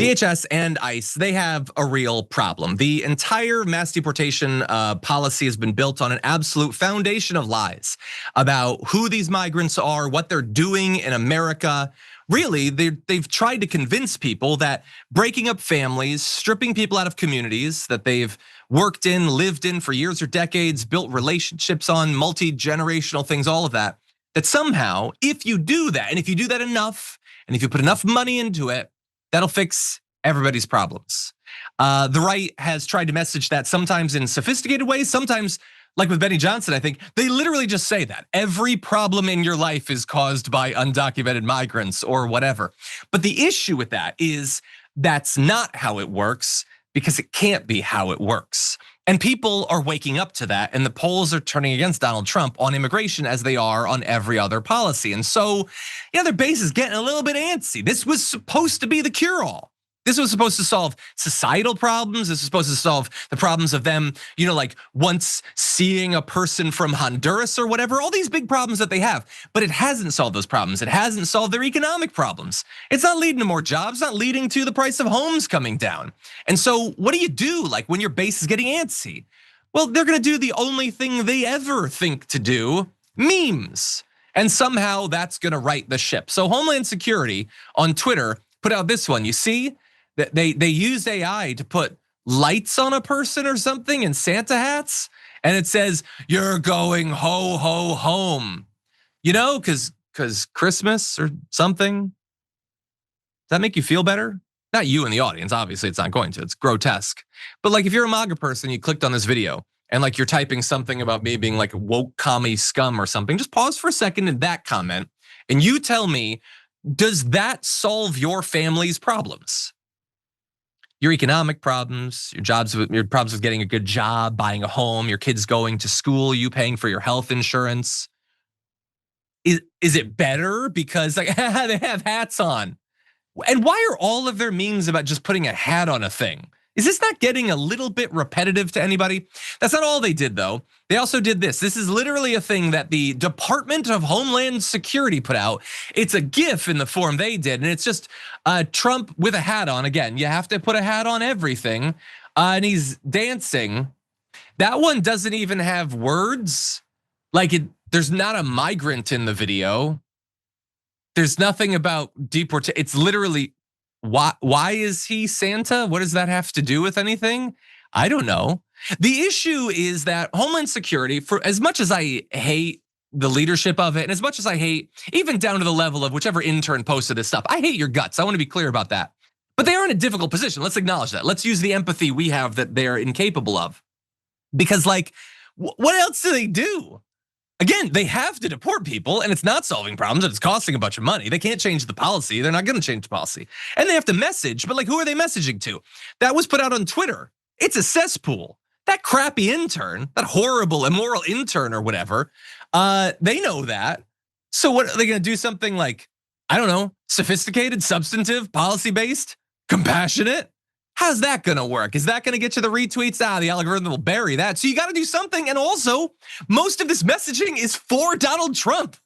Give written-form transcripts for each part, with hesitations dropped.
DHS and ICE, they have a real problem. The entire mass deportation policy has been built on an absolute foundation of lies about who these migrants are, what they're doing in America. Really, they've tried to convince people that breaking up families, stripping people out of communities that they've worked in, lived in for years or decades, built relationships on, multi-generational things, all of that, that somehow, if you do that, and if you do that enough, and if you put enough money into it, that'll fix everybody's problems. The right has tried to message that sometimes in sophisticated ways, sometimes like with Benny Johnson, I think they literally just say that every problem in your life is caused by undocumented migrants or whatever. But the issue with that is that's not how it works, because it can't be how it works. And people are waking up to that, and the polls are turning against Donald Trump on immigration as they are on every other policy. And so, their base is getting a little bit antsy. This was supposed to be the cure-all. This was supposed to solve societal problems. This was supposed to solve the problems of them, like once seeing a person from Honduras or whatever, all these big problems that they have. But it hasn't solved those problems. It hasn't solved their economic problems. It's not leading to more jobs, not leading to the price of homes coming down. And so what do you do like when your base is getting antsy? Well, they're gonna do the only thing they ever think to do, memes. And somehow that's gonna right the ship. So Homeland Security on Twitter put out this one. You see? They used AI to put lights on a person or something in Santa hats, and it says, "You're going ho ho home," because Christmas or something. Does that make you feel better? Not you in the audience, obviously it's not going to. It's grotesque. But like if you're a MAGA person, you clicked on this video and like you're typing something about me being like a woke commie scum or something, just pause for a second in that comment and you tell me, does that solve your family's problems? Your economic problems, your problems with getting a good job, buying a home, your kids going to school, you paying for your health insurance. Is it better because they have hats on? And why are all of their memes about just putting a hat on a thing? Is this not getting a little bit repetitive to anybody? That's not all they did though. They also did this. This is literally a thing that the Department of Homeland Security put out. It's a GIF in the form they did, and it's just Trump with a hat on. Again, you have to put a hat on everything, and he's dancing. That one doesn't even have words. There's not a migrant in the video. There's nothing about deportation. It's literally, why is he Santa? What does that have to do with anything? I don't know. The issue is that Homeland Security, for as much as I hate the leadership of it, and as much as I hate, even down to the level of whichever intern posted this stuff, I hate your guts. I want to be clear about that. But they are in a difficult position. Let's acknowledge that. Let's use the empathy we have that they're incapable of. Because what else do they do? Again, they have to deport people and it's not solving problems and it's costing a bunch of money. They can't change the policy. They're not gonna change the policy. And they have to message, but who are they messaging to? That was put out on Twitter. It's a cesspool. That crappy intern, that horrible, immoral intern or whatever, they know that. So what are they gonna do? Something like, I don't know, sophisticated, substantive, policy-based, compassionate? How's that gonna work? Is that gonna get you the retweets? The algorithm will bury that. So you gotta do something. And also, most of this messaging is for Donald Trump.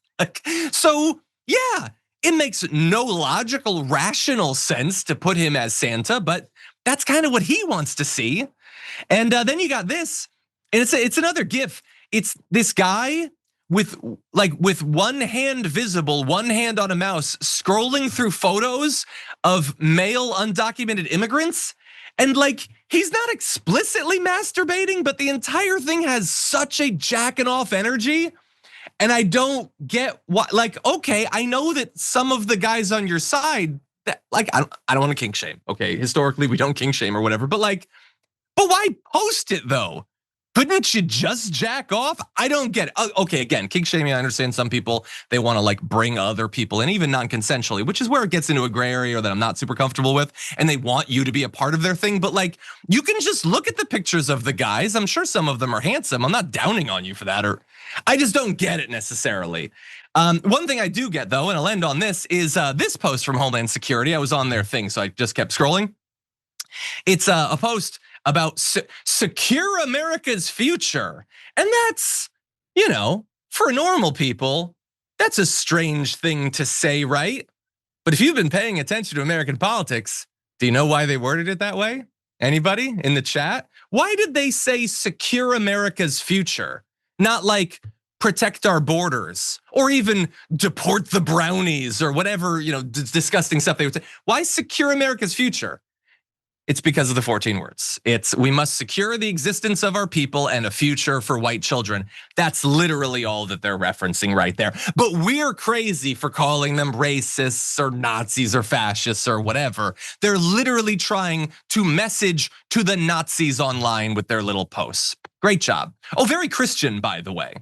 So yeah, it makes no logical, rational sense to put him as Santa, but that's kind of what he wants to see. And then you got this, and it's another GIF. It's this guy with one hand visible, one hand on a mouse, scrolling through photos of male undocumented immigrants. And he's not explicitly masturbating, but the entire thing has such a jacking off energy. And I don't get what, okay, I know that some of the guys on your side that I don't want to kink shame. Okay, historically we don't kink shame or whatever, but why post it though? Couldn't you just jack off? I don't get it. Okay, again, kink shaming, I understand some people, they want to bring other people in, even non-consensually, which is where it gets into a gray area that I'm not super comfortable with, and they want you to be a part of their thing. But you can just look at the pictures of the guys. I'm sure some of them are handsome. I'm not downing on you for that, or I just don't get it necessarily. One thing I do get though, and I'll end on this, is this post from Homeland Security. I was on their thing, so I just kept scrolling. It's a post about secure America's future. And that's, for normal people, that's a strange thing to say, right? But if you've been paying attention to American politics, Do you know why they worded it that way? Anybody in the chat? Why did they say secure America's future? Not like protect our borders or even deport the brownies or whatever, disgusting stuff they would say. Why secure America's future? It's because of the 14 words. It's we must secure the existence of our people and a future for white children. That's literally all that they're referencing right there. But we're crazy for calling them racists or Nazis or fascists or whatever. They're literally trying to message to the Nazis online with their little posts. Great job. Oh, very Christian, by the way.